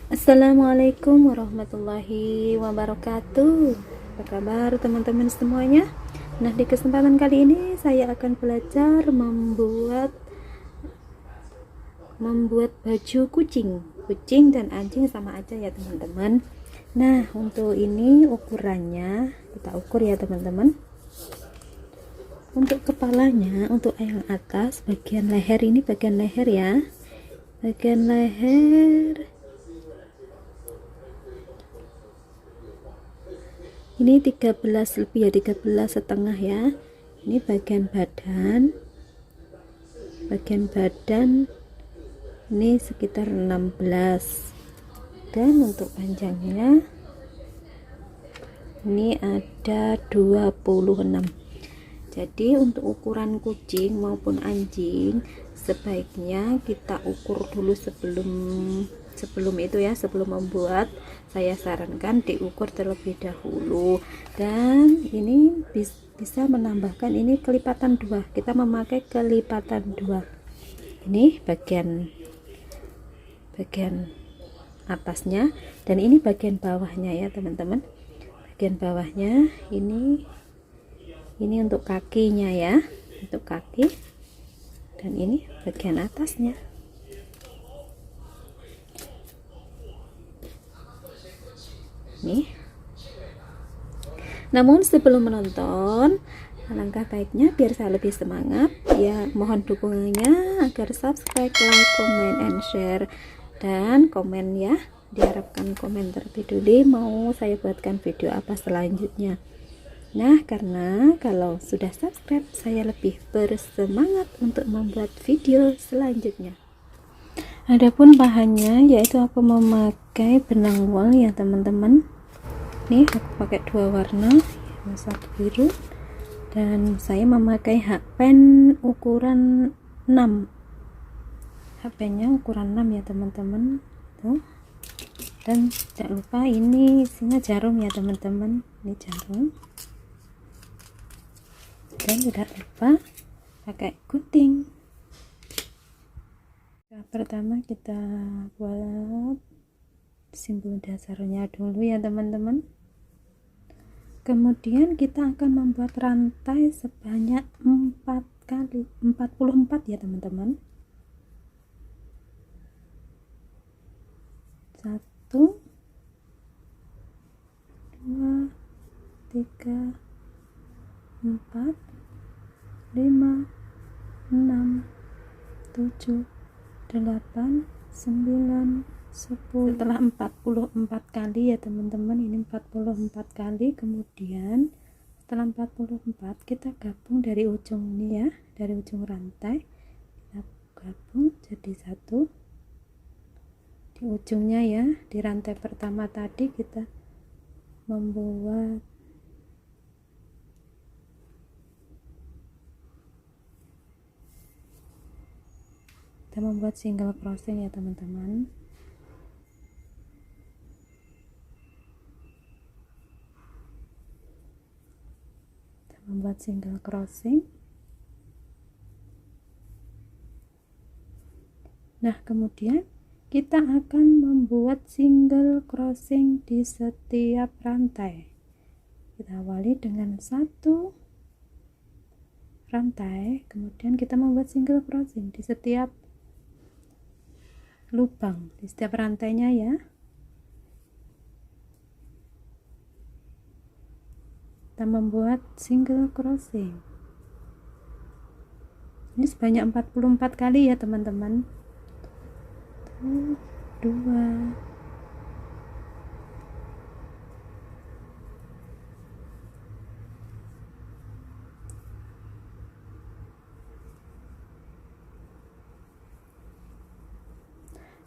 Assalamualaikum warahmatullahi wabarakatuh. Apa kabar teman-teman semuanya? Nah, di kesempatan kali ini saya akan belajar membuat baju kucing. Kucing dan anjing sama aja ya, teman-teman. Nah, untuk ini ukurannya kita ukur ya, teman-teman. Untuk kepalanya, untuk yang atas, bagian leher ini bagian leher ya. Bagian leher ini 13 lebih ya, 13 setengah ya. Ini bagian badan ini sekitar 16, dan untuk panjangnya ini ada 26. Jadi untuk ukuran kucing maupun anjing sebaiknya kita ukur dulu sebelum itu ya, sebelum membuat. Saya sarankan diukur terlebih dahulu, dan ini bisa menambahkan ini kelipatan 2. Kita memakai kelipatan 2. Ini bagian atasnya, dan ini bagian bawahnya ya, teman-teman. Bagian bawahnya ini untuk kakinya ya, untuk kaki, dan ini bagian atasnya. Nih. Namun sebelum menonton, alangkah baiknya biar saya lebih semangat ya, mohon dukungannya agar subscribe, like, comment, and share, dan komen ya. Diharapkan komen terlebih dulu mau saya buatkan video apa selanjutnya. Nah, karena kalau sudah subscribe saya lebih bersemangat untuk membuat video selanjutnya. Adapun bahannya yaitu aku memakai benang wol ya, teman-teman. Nih aku pakai 2 warna, yang satu biru, dan saya memakai hakpen ukuran 6. Hakpennya ukuran 6 ya, teman-teman. Tuh. Dan jangan lupa ini isinya jarum ya, teman-teman. Ini jarum. Dan tidak lupa pakai gunting. Nah, pertama kita buat simbol dasarnya dulu ya, teman-teman. Kemudian kita akan membuat rantai sebanyak 44 ya, teman-teman. 1 2 3 4 5 6 7 8 9 10. Setelah 44 kali ya, teman-teman, ini 44 kali. Kemudian setelah 44 kita gabung dari ujung ini ya, dari ujung rantai kita gabung jadi satu di ujungnya ya. Di rantai pertama tadi kita membuat single crochet ya, teman-teman. Kita membuat single crochet. Nah, kemudian kita akan membuat single crochet di setiap rantai. Kita awali dengan 1 rantai, kemudian kita membuat single crochet di setiap lubang, di setiap rantainya ya. Kita membuat single crochet ini sebanyak 44 kali ya, teman-teman. 2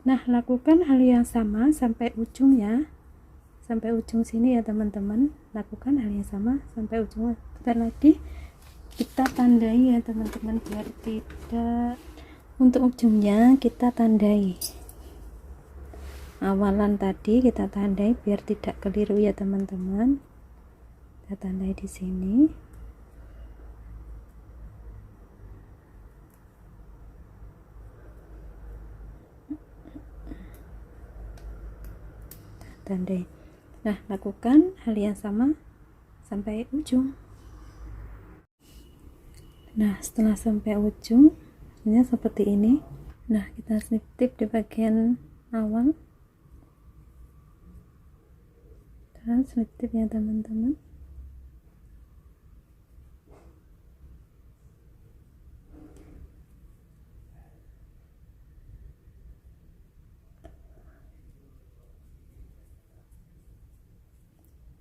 Nah, lakukan hal yang sama sampai ujung ya, sampai ujung sini ya, teman-teman. Lakukan hal yang sama sampai ujung. Bentar lagi kita tandai ya, teman-teman, biar tidak, untuk ujungnya kita tandai awalan tadi, kita tandai biar tidak keliru ya, teman-teman. Kita tandai di sini. tandai. Nah, lakukan hal yang sama sampai ujung. Nah, setelah sampai ujung hasilnya seperti ini. Nah, kita snip tip di bagian awal, dan snip tip ya teman-teman.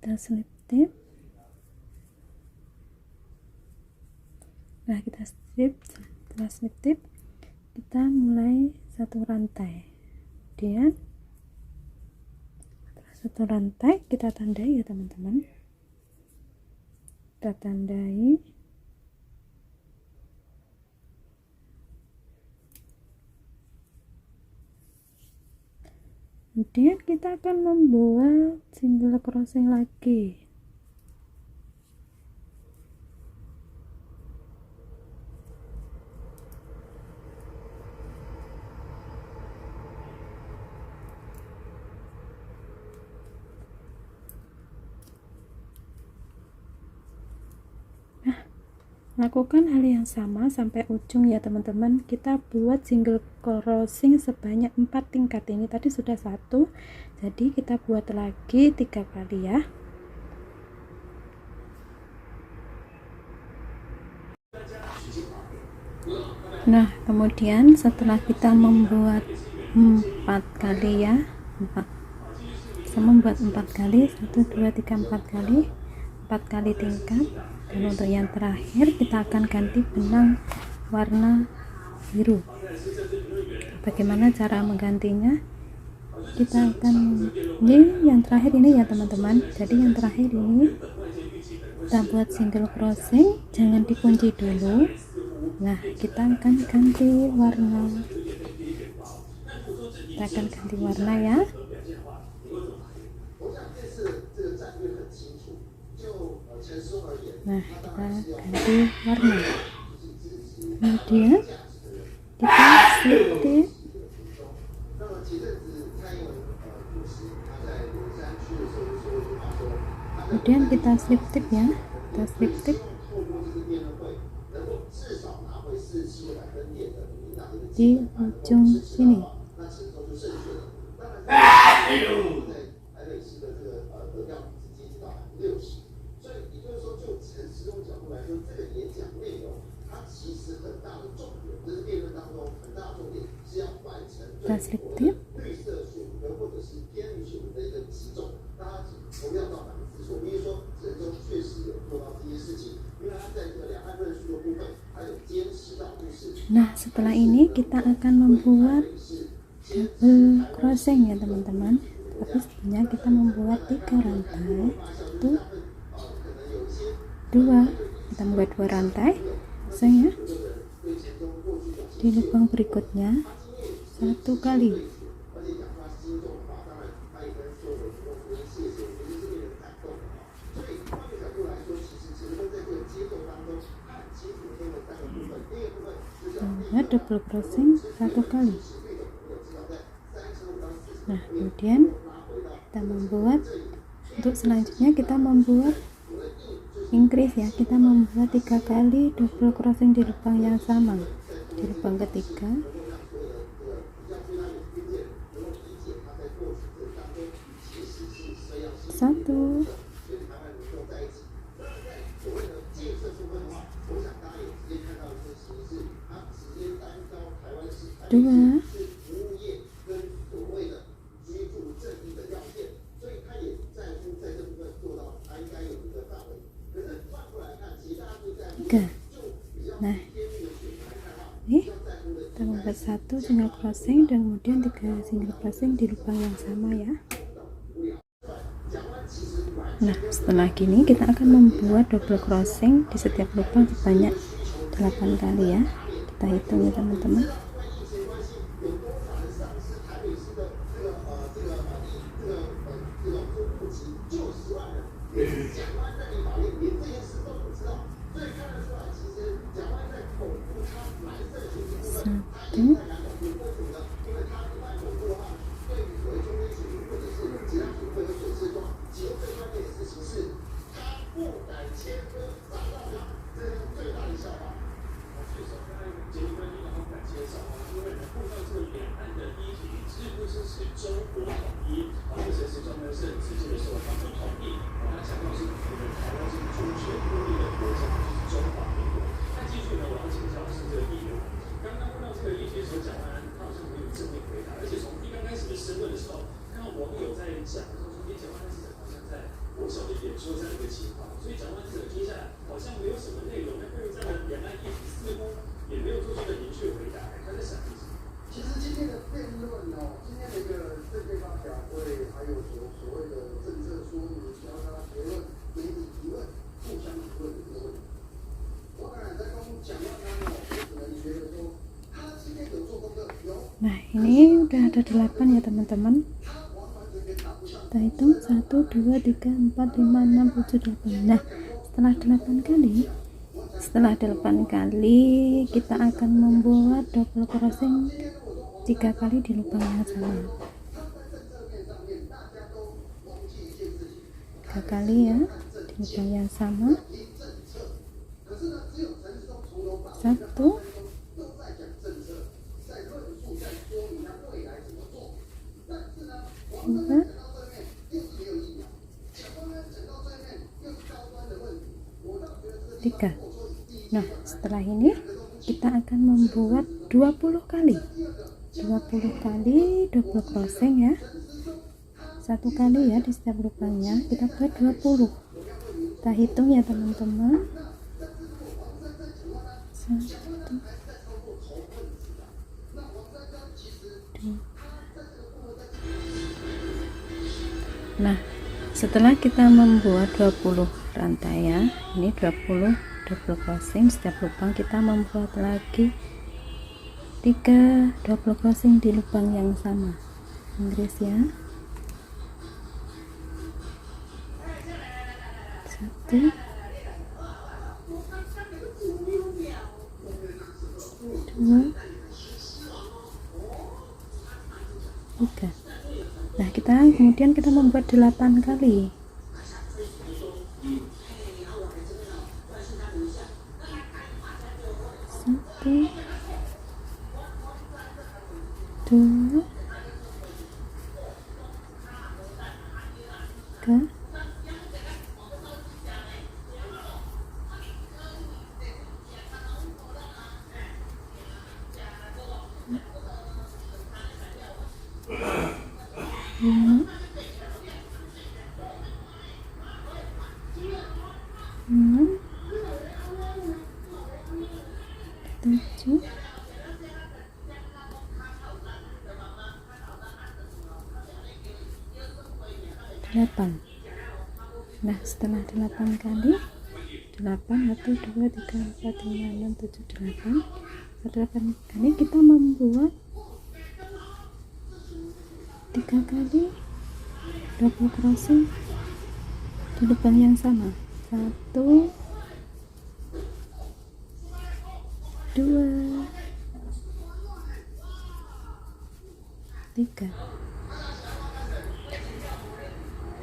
Kita slip tip. Nah, kita strip. Setelah slip tip, kita mulai satu rantai. Kemudian setelah satu rantai kita tandai ya teman-teman. Kita tandai. Kemudian kita akan membuat single crossing lagi. Lakukan hal yang sama sampai ujung ya teman-teman. Kita buat single crossing sebanyak 4 tingkat. Ini tadi sudah 1, jadi kita buat lagi 3 kali ya. Nah, kemudian setelah kita membuat 4 kali ya, bisa membuat 4 kali, 1 2 3 4 kali, 4 kali tingkat. Dan untuk yang terakhir kita akan ganti benang warna biru. Bagaimana cara menggantinya? Kita akan, ini yang terakhir ini ya teman-teman. Jadi yang terakhir ini kita buat single crossing, jangan dikunci dulu. Nah, kita akan ganti warna. Kita akan ganti warna ya. Nah, kita ganti warna. Kemudian kita slip tip. Kemudian kita slip tip ya. Kita slip tip di ujung sini. Kita slip tip. Nah, setelah ini kita akan membuat double crossing ya teman-teman. Tapi sebenarnya kita membuat 3 rantai. 1 2, kita membuat 2 rantai crossing ya. Di lubang berikutnya 1 kali. Ya, double crossing 1 kali. Nah, kemudian kita membuat, untuk selanjutnya kita membuat increase ya. Kita membuat 3 kali double crossing di lubang yang sama. Di lubang ketiga, 1 2 3. Nah, ini kita membuat 1 single crossing dan kemudian 3 single crossing di lubang yang sama ya. Nah, setelah gini kita akan membuat double crossing di setiap lubang sebanyak 8 kali ya. Kita hitung ya teman-teman. Nah, ini udah ada 8 ya teman-teman. Kita hitung 1, 2, 3, 4, 5, 6, 7, 8. Nah, setelah 8 kali kita akan membuat double crossing 3 kali di lubang yang sama. 3 kali ya di lubang yang sama. 1, 2, 3. Nah, setelah ini kita akan membuat 20 kali double crossing ya. 1 kali ya di setiap lubangnya, kita buat 20. Kita hitung ya teman-teman. 1, 2. Nah, setelah kita membuat 20 rantai ya, ini 20 double crossing, setiap lubang kita membuat lagi 3 double crossing di lubang yang sama. Inggris ya. 1, 2, 3. Nah, kemudian kita membuat 8 kali. 1, 2, 3, 5, 6, 7, 8. Nah, setelah 8 kali, 8, 1, 2, 3, 4, 5, 6, 7, 8. Setelah 8 kali kita membuat 3 kali double crossing di lubang yang sama. 1, 2, 3.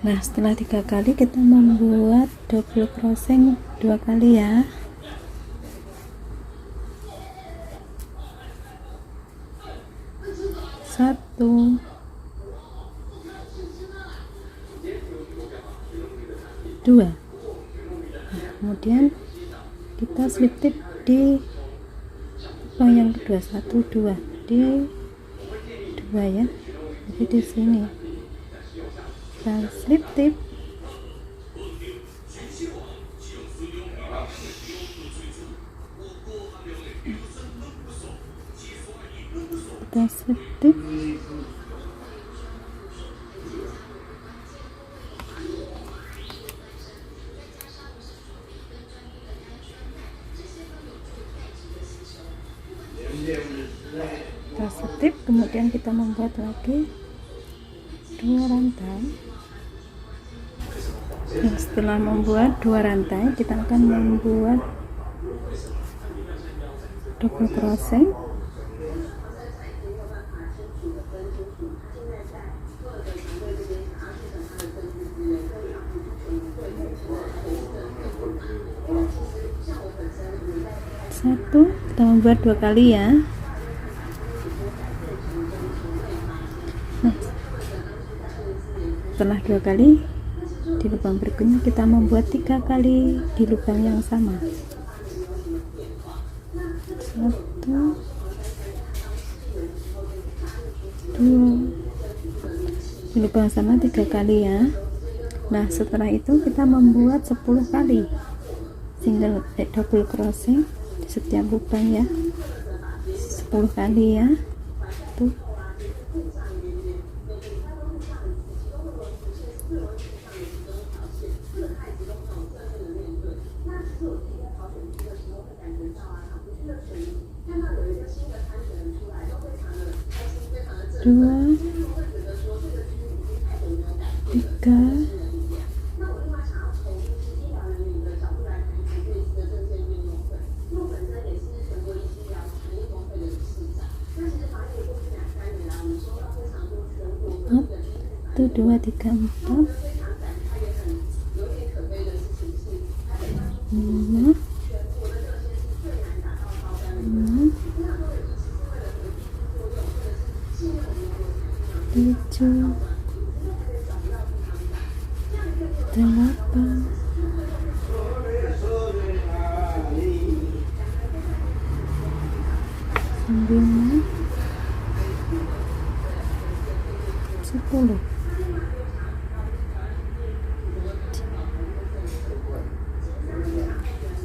Nah, setelah 3 kali kita membuat double crossing 2 kali ya. 1, 2. Nah, kemudian kita slip tip di lubang yang kedua. 1, 2 di 2 ya, jadi di sini kita slip tip. Kita slip tip. Kita setip, kemudian kita membuat lagi 2 rantai. Dan setelah membuat 2 rantai, kita akan membuat double crossing. Satu, kita membuat 2 kali ya. Nah, setelah 2 kali di lubang berikutnya kita membuat 3 kali di lubang yang sama. 1, 2, lubang sama 3 kali ya. Nah setelah itu kita membuat 10 kali double crochet di setiap lubang ya, 10 kali ya. Tuh. Dua, tiga, satu, dua, tiga, empat, lima, enam, tujuh, delapan, 9, 10.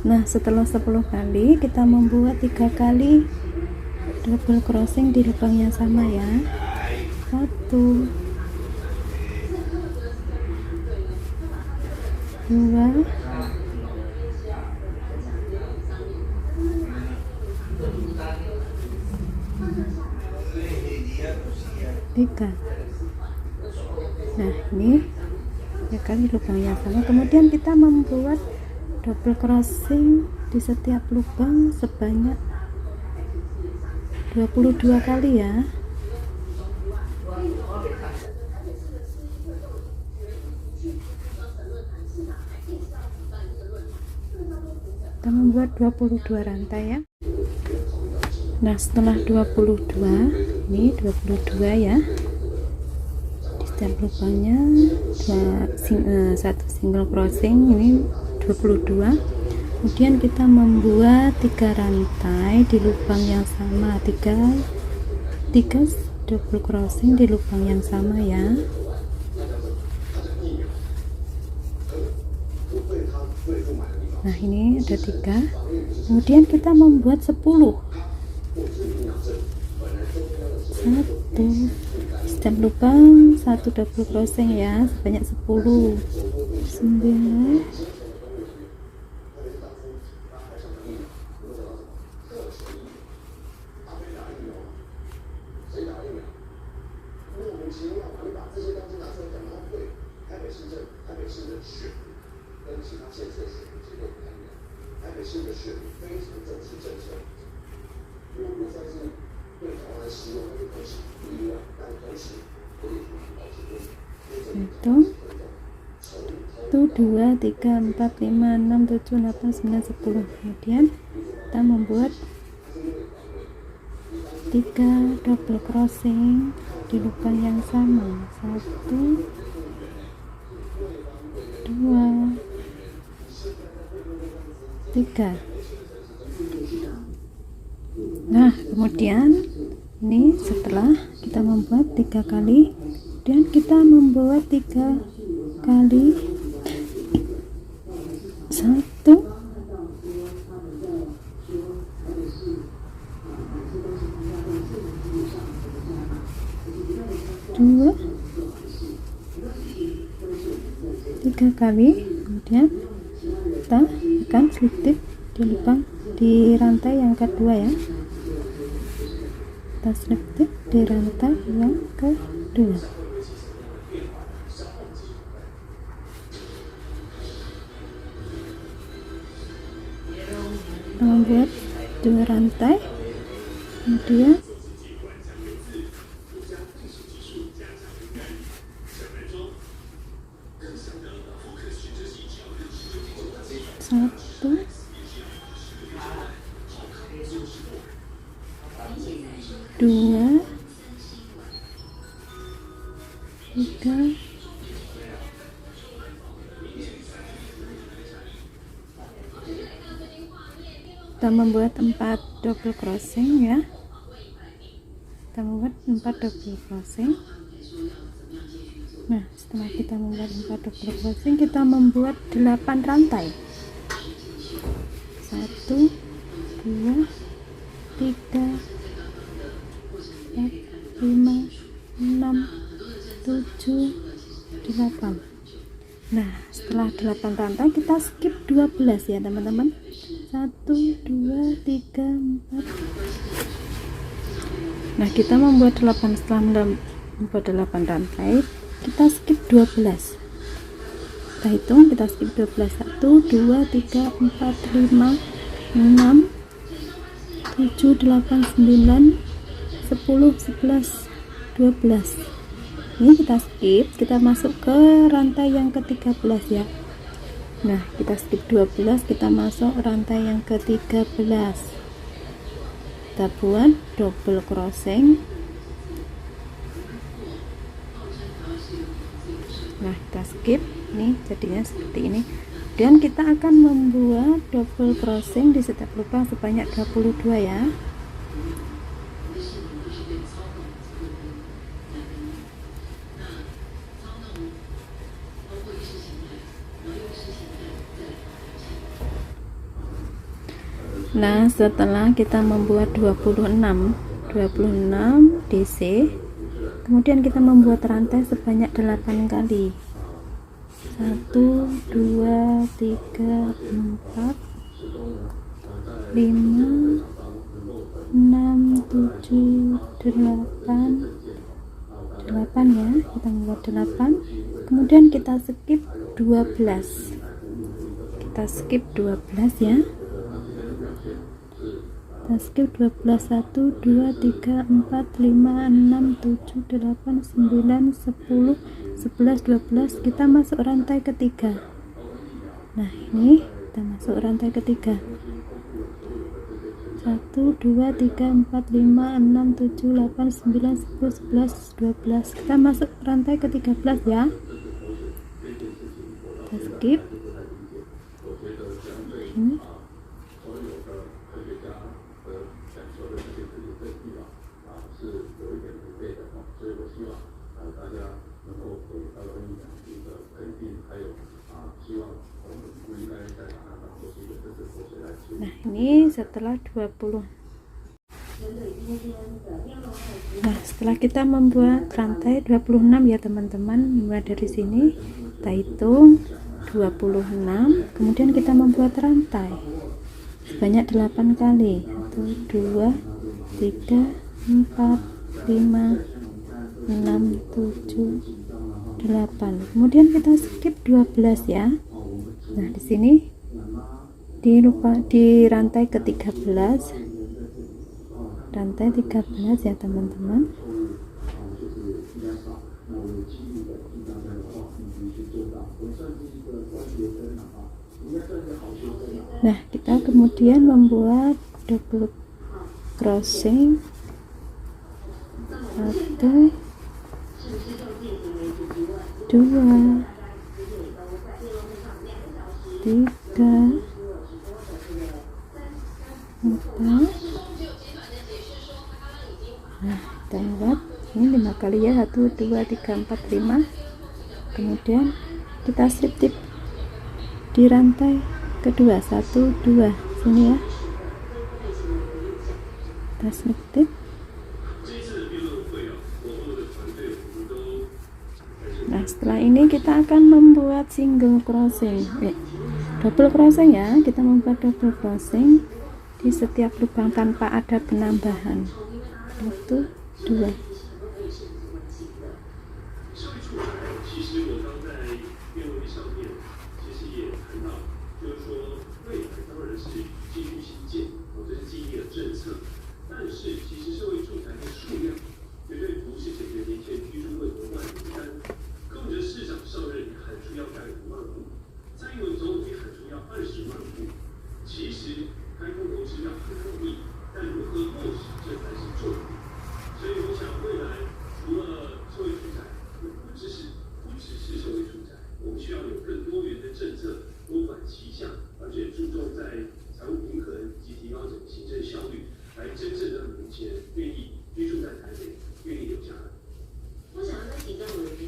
Nah setelah 10 kali kita membuat 3 kali double crochet di lubang yang sama ya. 1, 2, 3. Nah ini 3 kali lubang yang sama, kemudian kita membuat double crochet di setiap lubang sebanyak 22 kali ya. Kita membuat 22 rantai ya. Nah setelah 22, ini 22 ya, di setiap lubangnya satu single crochet, ini 22. Kemudian kita membuat 3 rantai di lubang yang sama, 3 double crochet di lubang yang sama ya. Nah ini ada 3, kemudian kita membuat 10, 1 setiap lubang 1 double crochet ya, sebanyak 10, 9, 1, 2, 3, 4, 5, 6, 7, 8, 9, 10. Kemudian kita membuat 3 double crochet di lubang yang sama, 1, 2, 3. Nah kemudian ini setelah kita membuat 3 kali, kemudian kita membuat 3 kali 1, 2, 3 kali, kemudian kita akan selip di lubang di rantai yang kedua ya. Kita selip di rantai yang kedua. Kita membuat 2 rantai, kemudian satu, 2, 3, 4. Kita membuat 4 double crochet ya. Kita membuat 4 double crochet. Nah, setelah kita membuat 4 double crochet, kita membuat 8 rantai. 1 2 3 4 5 6 7 8. Nah, setelah 8 rantai kita skip 12 ya teman-teman. 1 2 3 4. Nah, kita membuat 8. Setelah membuat 8 rantai, kita skip 12. Kita hitung, kita skip 12. 1 2 3 4 5 6 7 8 9 10 11 12. Ini kita skip, kita masuk ke rantai yang ke-13 ya. Nah, kita skip 12, kita masuk rantai yang ke-13. Kita buat double crochet. Nah, kita skip, ini jadinya seperti ini. Dan kita akan membuat double crochet di setiap lubang sebanyak 22 ya. Nah, setelah kita membuat 26 DC, kemudian kita membuat rantai sebanyak 8 kali. 1 2 3 4 5 6 7 8 ya, kita membuat 8. Kemudian kita skip 12. Kita skip 12 ya. Kita skip 12. 1 2 3 4 5 6 7 8 9 10 11 12. Kita masuk rantai ketiga. Nah, ini kita masuk rantai ketiga. 1 2 3 4 5 6 7 8 9 10 11 12. Kita masuk rantai ke-13 ya. Kita skip. Ini. Nah, ini setelah 20. Nah, setelah kita membuat rantai 26 ya teman-teman, mulai dari sini kita hitung 26, kemudian kita membuat rantai sebanyak 8 kali. 1 2 3 4 5 6 7 8. Kemudian kita skip 12 ya. Nah, di sini di rantai ke-13, rantai 13 ya teman-teman. Nah, kita kemudian membuat double crochet 1 2 3 4. Nah, kita buat ini 5 kali ya. 1 2 3 4 5. Kemudian kita slip tip di rantai kedua. 1 2 sini ya, kita slip tip. Nah, setelah ini kita akan membuat single crochet, double crochet ya. Kita membuat double crochet di setiap lubang tanpa ada penambahan. 1 2.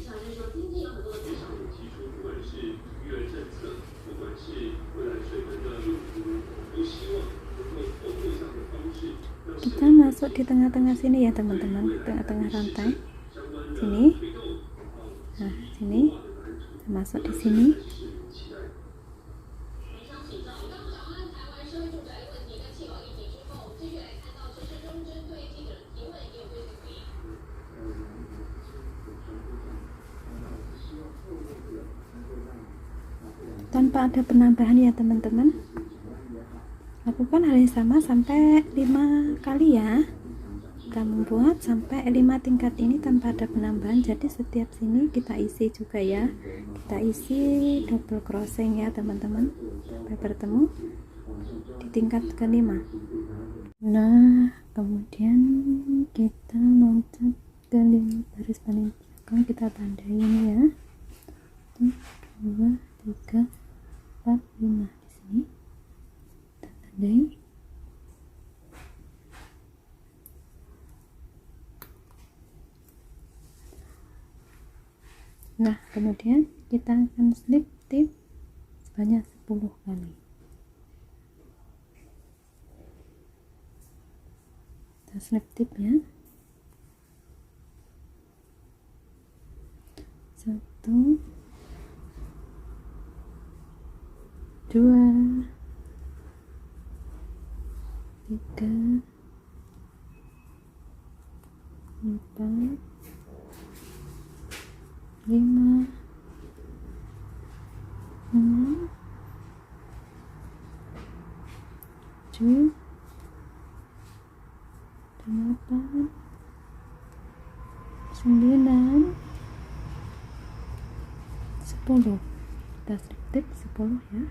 Kita masuk di tengah-tengah sini ya teman-teman, tengah-tengah rantai sini. Nah sini masuk di sini. Tanpa ada penambahan ya teman-teman, lakukan hal yang sama sampai 5 kali ya. Kita membuat sampai 5 tingkat ini tanpa ada penambahan, jadi setiap sini kita isi juga ya, kita isi double crossing ya teman-teman sampai bertemu di tingkat kelima. Nah kemudian kita loncat ke 5 baris paling belakang, kita tandai ini ya, 1 2 3 4 5 di sini kita tandai. Nah kemudian kita akan slip tip sebanyak 10 kali. Kita slip tip ya, 1 2 3 4 5 6 7 8 9 10. Kita slip tip 10 ya.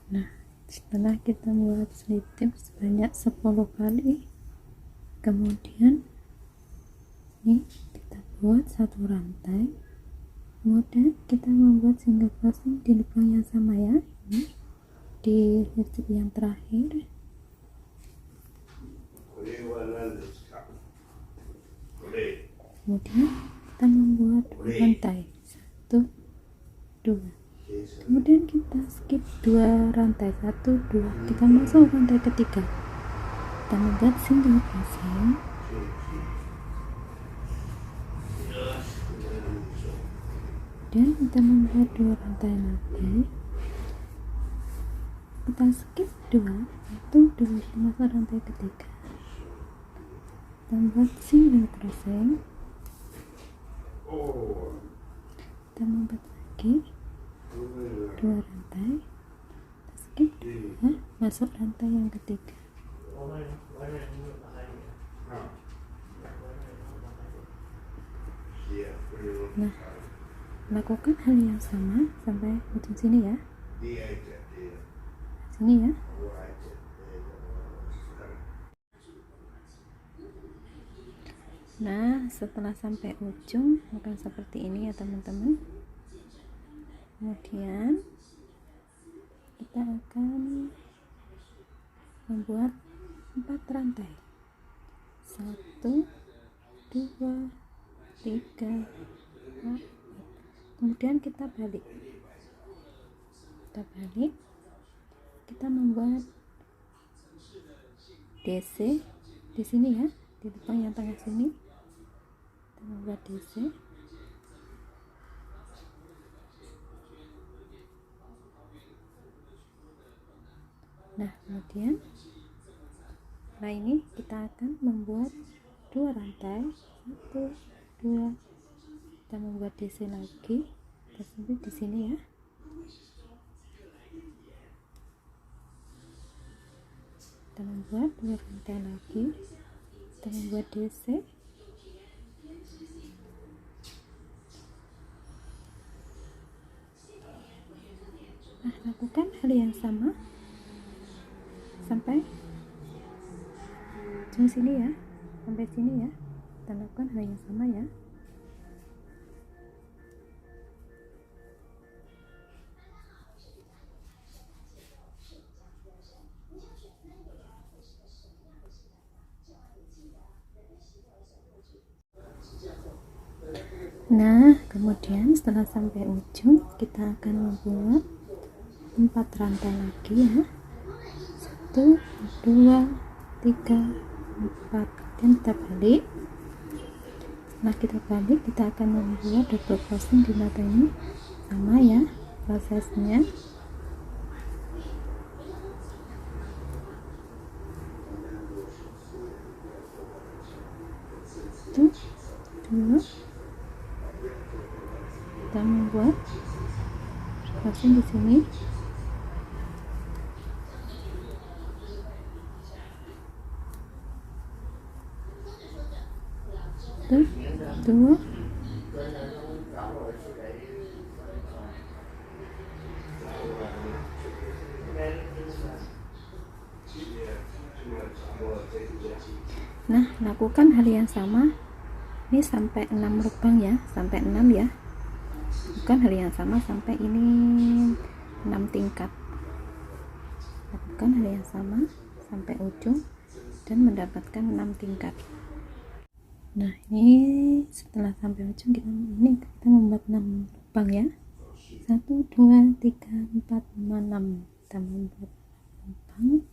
Nah setelah kita buat slip tip sebanyak 10 kali, kemudian ini kita buat satu rantai, kemudian kita membuat single crossing di lubang yang sama ya, ini di titik yang terakhir. Kemudian kita membuat rantai 1 2, kemudian kita skip 2 rantai, 1 2, kita masuk rantai ketiga, kita membuat single crossing, dan kita membuat 2 rantai lagi, kita skip 2 1 2, kita masuk rantai ketiga, kita membuat single crossing, kita membuat lagi 2 rantai, kita skip 2, masuk rantai yang ketiga. Nah lakukan hal yang sama sampai ujung sini ya, sini ya. Nah setelah sampai ujung akan seperti ini ya teman-teman. Kemudian kita akan membuat 4 rantai, 1 2 3 4, kemudian kita balik, kita membuat DC di sini ya, di lubang yang tengah sini kita membuat DC. Nah kemudian setelah ini kita akan membuat 2 rantai, 1 2, kita membuat DC lagi, kita sempit di sini ya, kita membuat 2 rantai lagi, kita membuat DC. Nah lakukan hal yang sama sampai ujung sini ya, sampai sini ya, kita lakukan hal yang sama ya. Nah, kemudian setelah sampai ujung kita akan membuat 4 rantai lagi ya. 1 2 3 4. Kemudian kita balik. Setelah kita balik, kita akan membuat double crochet di mata ini. Sama ya prosesnya. 1 2. Kita membuat crochet di sini. 1 2. Nah, lakukan hal yang sama ini sampai 6 lubang ya, sampai 6 ya. Lakukan hal yang sama sampai ini 6 tingkat. Lakukan hal yang sama sampai ujung dan mendapatkan 6 tingkat. Nah, ini setelah sampai ujung kita membuat 6 lubang ya. 1 2 3 4 5 6. Kita membuat lubang.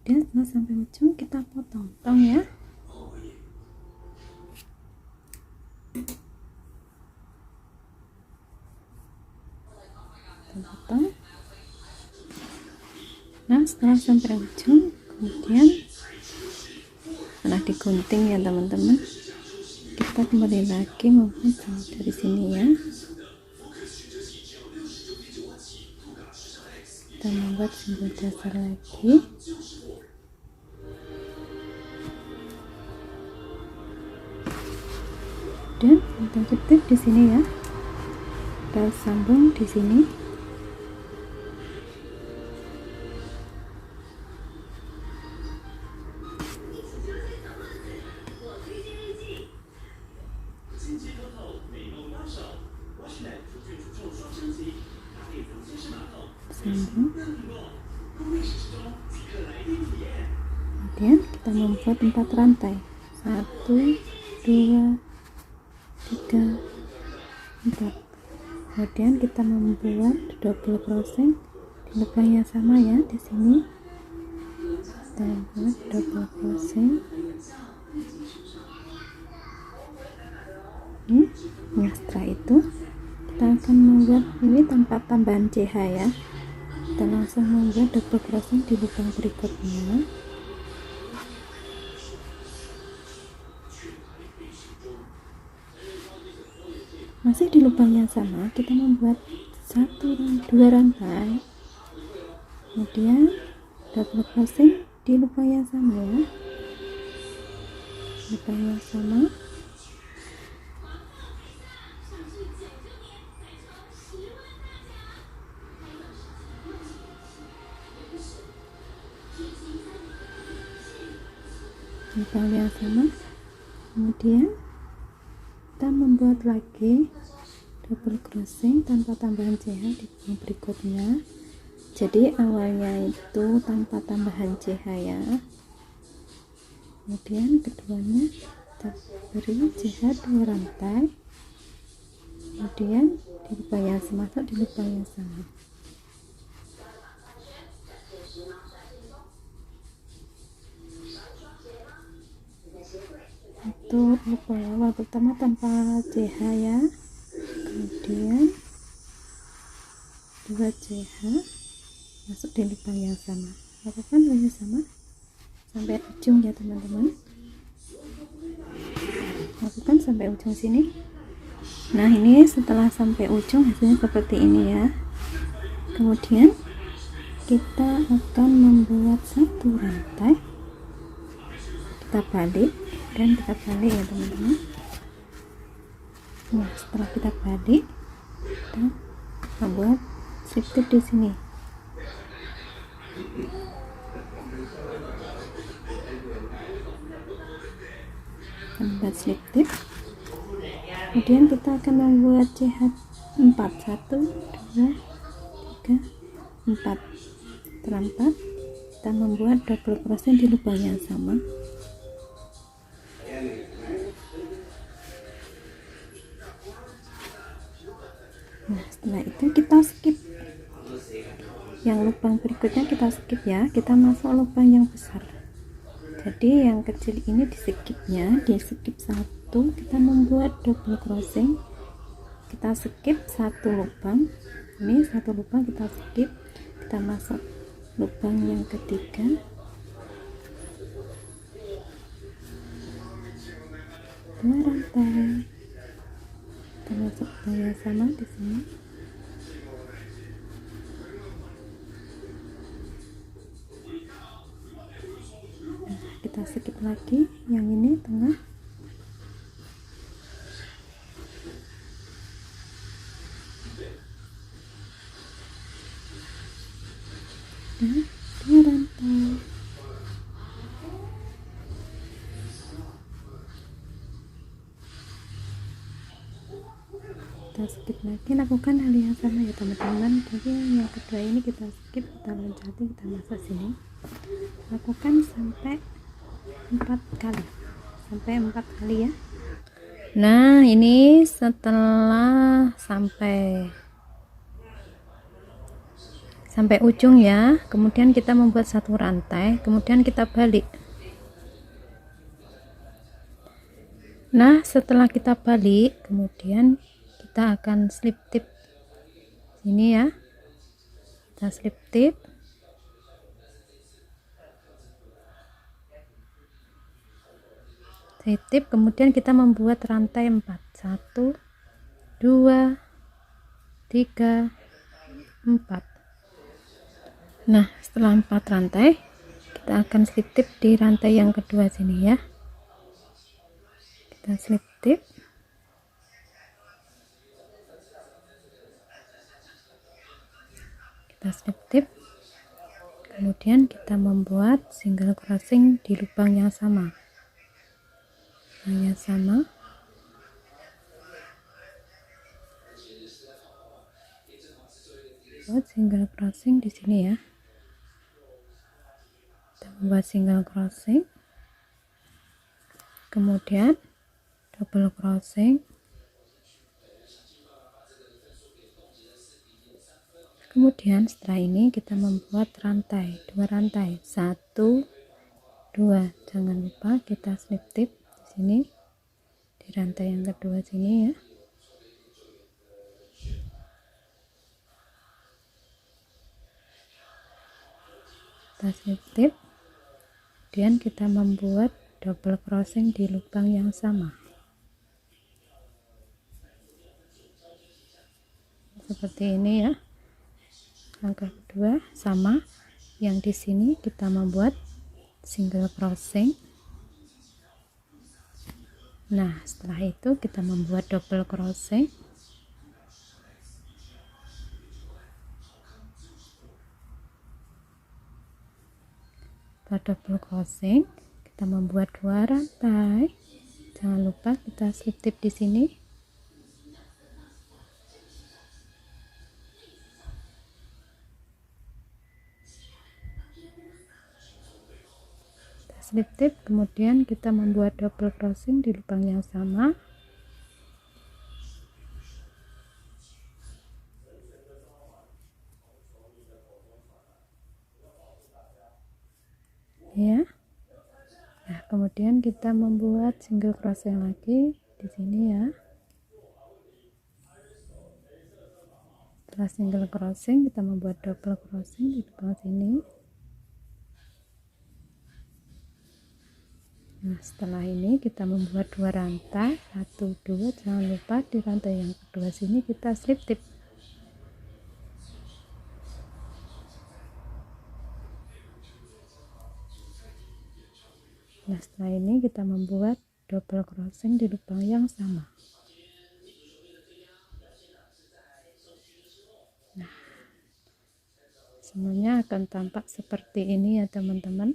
Dan setelah sampai ujung kita potong ya. Potong. Nah, setelah sampai ujung, kemudian setelah digunting ya teman-teman, kita kembali lagi membuat dari sini ya. Kita membuat simbol dasar lagi. Dan kita ketik di sini ya. Kita sambung di sini. Sambung. Kemudian kita membuat 4 rantai. 1 2 3 4. Kemudian kita membuat double crochet di lubang yang sama ya, di sini kita buat double crochet. Nah, setelah itu kita akan membuat ini tanpa tambahan CH ya. Kita langsung membuat double crochet di lubang berikutnya. Masih di lubang yang sama, kita membuat 2 rantai, kemudian double crochet di lubang yang sama ya, lubang yang sama. Lubang yang sama, kemudian kita membuat lagi double crochet tanpa tambahan CH di lubang berikutnya. Jadi awalnya itu tanpa tambahan CH ya, kemudian keduanya kita beri CH 2 rantai, kemudian di lubang yang sama, di lubang yang sama. Untuk lubang awal pertama tanpa CH ya, kemudian 2 CH masuk di lubang yang sama. Lakukan hal yang sama sampai ujung ya teman-teman. Lakukan sampai ujung sini. Nah, ini setelah sampai ujung hasilnya seperti ini ya. Kemudian kita akan membuat 1 rantai, kita balik dan kita balik ya teman-teman. Nah, setelah kita balik, kita membuat slip tip di sini. Membuat slip tip. Kemudian kita akan membuat CH 4. 1 2 3 4. Setelah 4, kita membuat double crochet di lubang yang sama. itu kita skip, yang lubang berikutnya kita skip ya, kita masuk lubang yang besar. Jadi yang kecil ini di skip satu, kita membuat double crochet, kita skip satu lubang, ini satu lubang kita skip, kita masuk lubang yang ketiga, dua rantai, kita masuk lubang yang sama di sini. Kita skip lagi yang ini tengah, dan dua rantai, kita skip lagi, lakukan hal yang sama ya teman-teman. Jadi yang kedua ini kita skip, kita loncati, kita masuk sini, lakukan sampai 4 kali ya. Nah ini setelah sampai ujung ya, kemudian kita membuat satu rantai, kemudian kita balik. Nah setelah kita balik, kemudian kita akan slip tip ini ya, kita slip tip, kemudian kita membuat rantai 4, 1 2 3 4. Nah setelah 4 rantai, kita akan slip tip di rantai yang kedua sini ya, kita slip tip, kemudian kita membuat single crossing di lubang yang sama, buat single crossing di sini ya, kita membuat single crossing, kemudian double crossing, kemudian setelah ini kita membuat rantai, 2 rantai, 1 2, jangan lupa kita slip tip di sini di rantai yang kedua sini ya, kita slip tip, kemudian kita membuat double crossing di lubang yang sama seperti ini ya. Langkah kedua sama, yang di sini kita membuat single crossing. Nah setelah itu kita membuat double crossing, kita membuat 2 rantai, jangan lupa kita slip tip di sini, slip tip, kemudian kita membuat double crossing di lubang yang sama, ya. Nah kemudian kita membuat single crochet lagi di sini ya. Setelah single crossing kita membuat double crossing di lubang sini. Nah setelah ini kita membuat 2 rantai, 1 2, jangan lupa di rantai yang kedua sini kita slip tip. Nah setelah ini kita membuat double crossing di lubang yang sama. Nah semuanya akan tampak seperti ini ya teman-teman.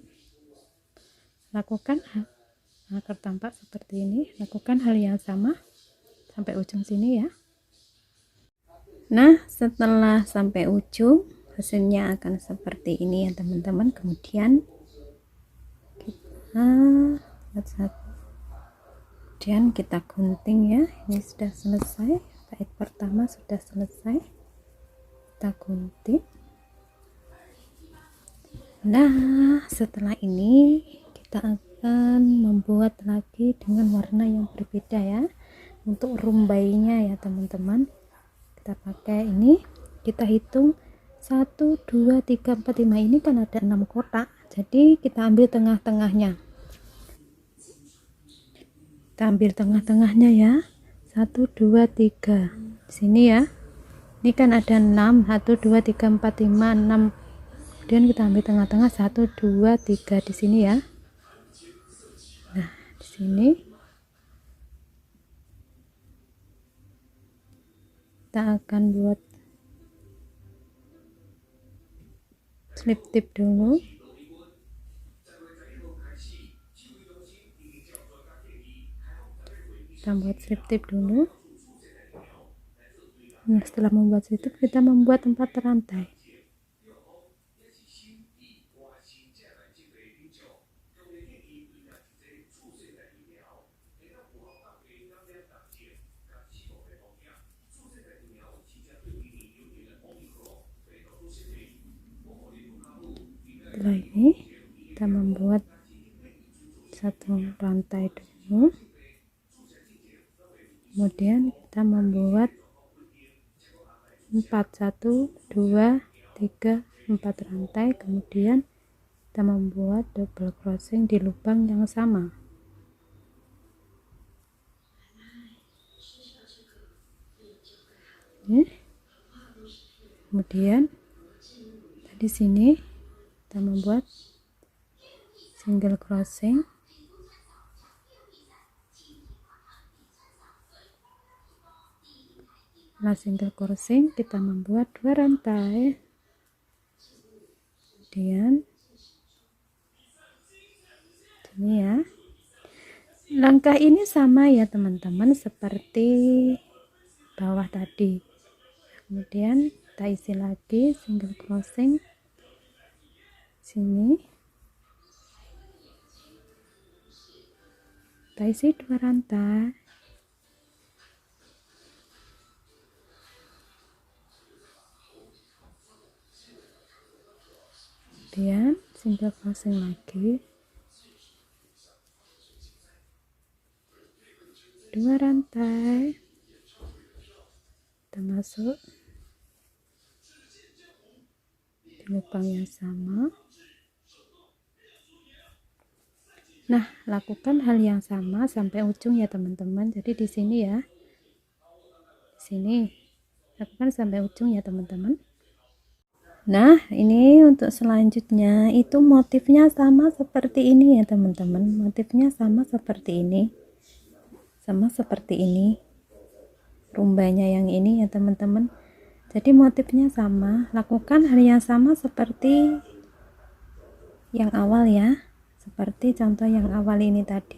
Lakukan agar tampak seperti ini, lakukan hal yang sama sampai ujung sini ya. Nah setelah sampai ujung, hasilnya akan seperti ini ya teman-teman. Kemudian kita gunting ya. Ini sudah selesai, bait pertama sudah selesai. kita gunting. Nah, setelah ini kita akan membuat lagi dengan warna yang berbeda ya. Untuk rumbainya ya teman-teman, kita pakai ini, kita hitung 1 2 3 4 5, ini kan ada 6 kotak, jadi kita ambil tengah-tengahnya. Kita ambil tengah-tengahnya ya, 1 2 3 sini ya. Ini kan ada 6, 1 2 3 4 5 6, kemudian kita ambil tengah-tengah 1 2 3 di sini ya. Nah, di sini kita akan buat slip tip dulu. Kita buat slip tip dulu. Nah, setelah membuat slip tip, kita membuat 4 rantai. Setelah ini kita membuat 1 rantai dulu, kemudian kita membuat 4 1 2 3 4 rantai, kemudian kita membuat double crossing di lubang yang sama. Kemudian di sini kita membuat single crossing. Setelah single crossing kita membuat 2 rantai. Kemudian ini ya. Langkah ini sama ya teman-teman seperti bawah tadi. Kemudian kita isi lagi single crossing sini, kita isi 2 rantai, kemudian single crossing lagi, 2 rantai, kita masuk di lubang yang sama. Nah, lakukan hal yang sama sampai ujung ya teman-teman. Jadi di sini ya, di sini lakukan sampai ujung ya teman-teman. Nah, ini untuk selanjutnya itu motifnya sama seperti ini ya teman-teman. Motifnya sama seperti ini, sama seperti ini, rumbanya yang ini ya teman-teman. Jadi motifnya sama, lakukan hal yang sama seperti yang awal ya, seperti contoh yang awal ini tadi.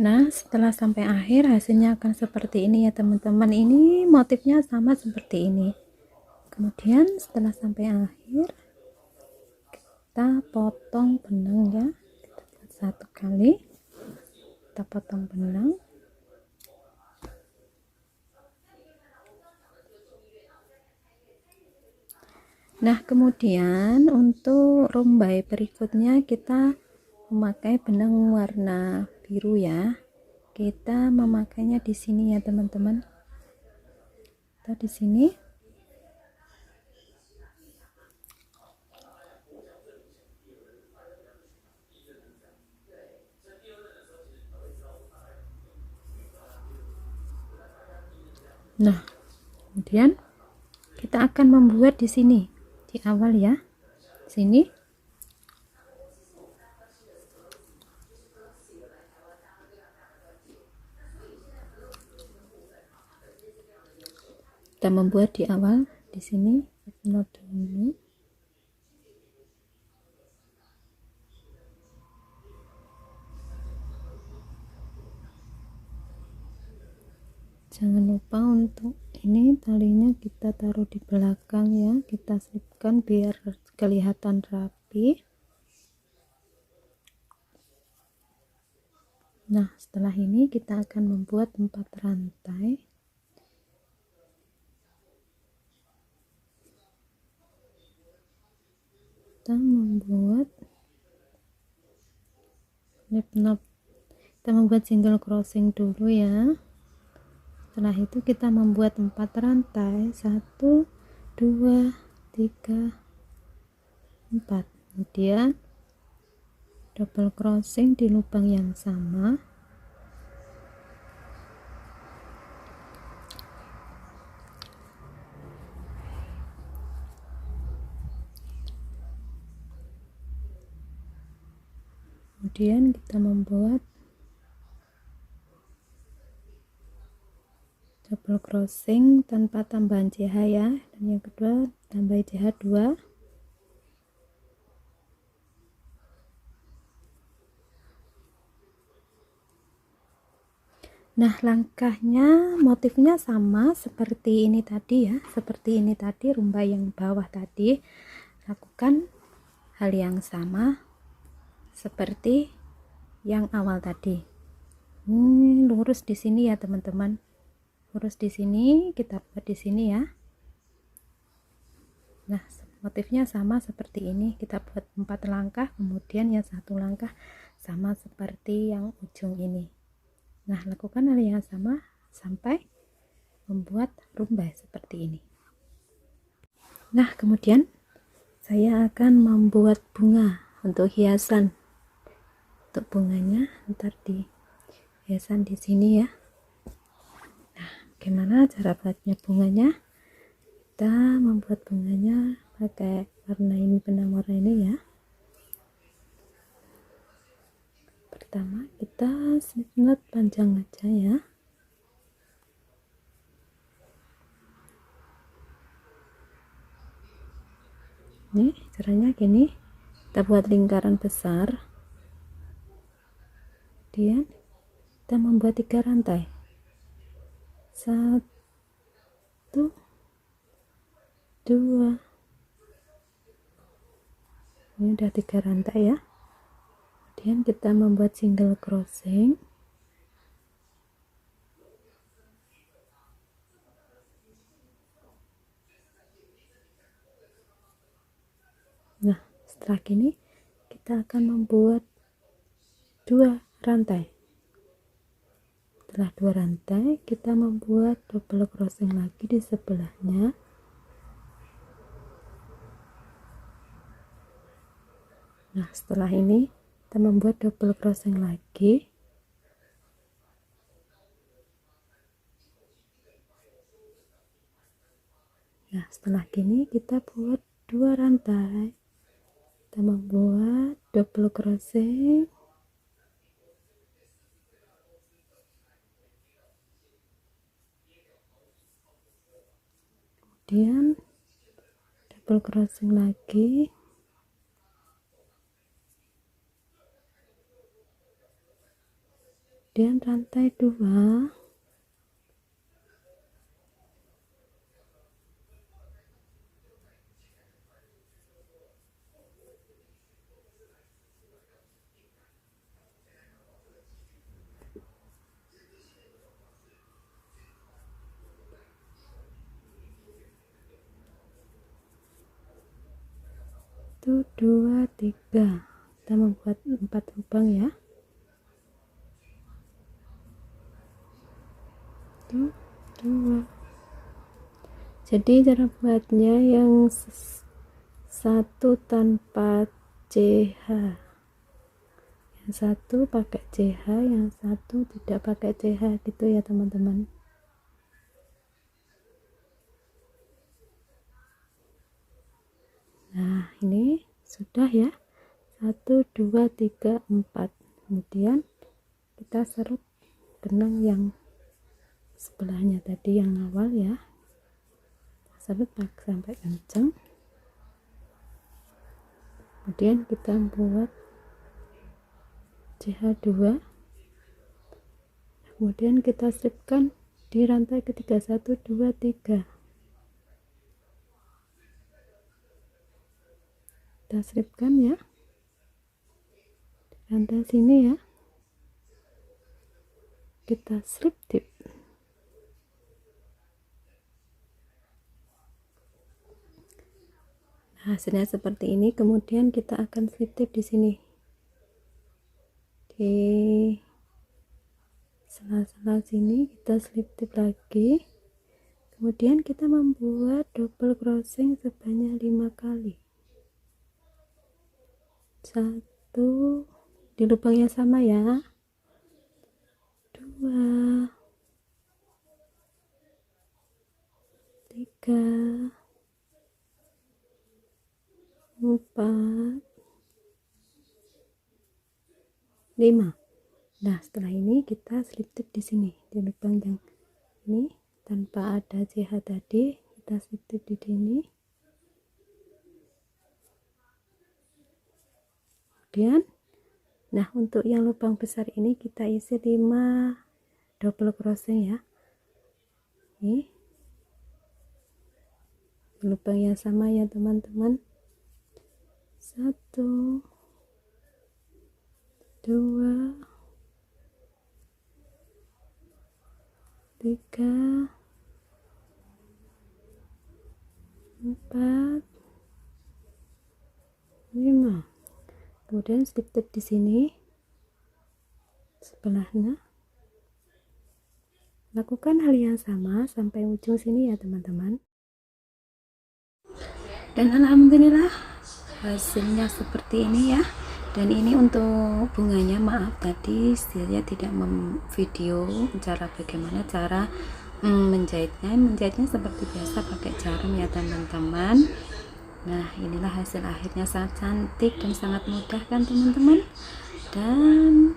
Nah, setelah sampai akhir hasilnya akan seperti ini ya teman-teman. Ini motifnya sama seperti ini. Kemudian setelah sampai akhir kita potong benang ya, kita buat 1 kali, kita potong benang. Nah, kemudian untuk rumbai berikutnya kita memakai benang warna biru ya. Kita memakainya di sini ya teman-teman. Kita di sini. Nah, kemudian kita akan membuat di sini di awal ya, sini kita membuat di awal di sini not dulu. Jangan lupa untuk ini talinya kita taruh di belakang ya, kita selipkan biar kelihatan rapi. Nah, setelah ini kita akan membuat 4 rantai. kita membuat slip knot. Kita membuat single crossing dulu ya. Setelah itu kita membuat 4 rantai, 1 2 3 4, kemudian double crossing di lubang yang sama. Kemudian kita membuat double crossing tanpa tambahan CH ya, dan yang kedua tambah CH 2. Nah, langkahnya motifnya sama seperti ini tadi ya, seperti ini tadi, rumbai yang bawah tadi. Lakukan hal yang sama seperti yang awal tadi. Lurus di sini ya teman-teman, lurus di sini, kita buat di sini ya. Nah, motifnya sama seperti ini, kita buat 4 langkah, kemudian yang 1 langkah sama seperti yang ujung ini. Nah, lakukan hal yang sama sampai membuat rumbai seperti ini. Nah, kemudian saya akan membuat bunga untuk hiasan. Untuk bunganya ntar di hiasan di sini ya. Nah, gimana cara buatnya bunganya? Kita membuat bunganya pakai warna ini, benang warna ini ya. Pertama kita slip knot panjang aja ya. Nih caranya gini, kita buat lingkaran besar, kemudian kita membuat 3 rantai, 1 2, ini udah 3 rantai ya. Kemudian kita membuat single crossing. Nah, setelah ini kita akan membuat 2 rantai. Setelah 2 rantai kita membuat double crossing lagi di sebelahnya. Nah, setelah ini kita membuat double crossing lagi. Nah, setelah ini kita buat 2 rantai. Kita membuat double crossing, kemudian double crossing lagi, kemudian rantai 2, itu 2 3. Kita membuat 4 lubang ya. Itu 2. Jadi cara buatnya yang satu tanpa CH, yang satu pakai CH, yang satu tidak pakai CH, gitu ya teman-teman. Nah, ini sudah ya, 1 2 3 4. Kemudian kita serut benang yang sebelahnya tadi yang awal ya, serut sampai kencang. Kemudian kita buat CH2, kemudian kita stripkan di rantai ketiga, 1 2 3. Kita stripkan ya, rantai sini ya, kita slip tip. hasilnya seperti ini. Kemudian kita akan slip tip di sini, di sela-sela sini kita slip tip lagi. Kemudian kita membuat double crochet sebanyak 5 kali. 1 di lubang yang sama ya, 2, 3, 4, 5. Nah, setelah ini kita slip tip di sini, di lubang yang ini tanpa ada CH tadi, kita slip tip di sini. Kemudian, nah untuk yang lubang besar ini kita isi 5 double crochet ya. Ini lubang yang sama ya teman-teman. 1, 2, 3, 4, 5. Kemudian slip tip di sini sebelahnya. Lakukan hal yang sama sampai ujung sini ya teman-teman. Dan alhamdulillah hasilnya seperti ini ya. Dan ini untuk bunganya, maaf tadi saya tidak memvideo cara bagaimana cara menjahitnya seperti biasa pakai jarum ya teman-teman. Nah, inilah hasil akhirnya, sangat cantik dan sangat mudah kan teman-teman. Dan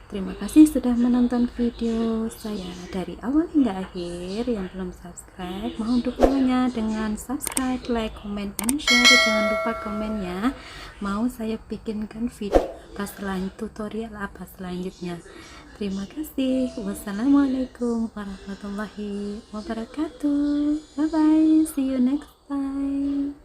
terima kasih sudah menonton video saya dari awal hingga akhir. Yang belum subscribe, mohon dukungannya dengan subscribe, like, comment, and share. Jangan lupa komennya, mau saya bikinkan video apa selain tutorial apa selanjutnya. Terima kasih. Wassalamualaikum warahmatullahi wabarakatuh. Bye bye, see you next time.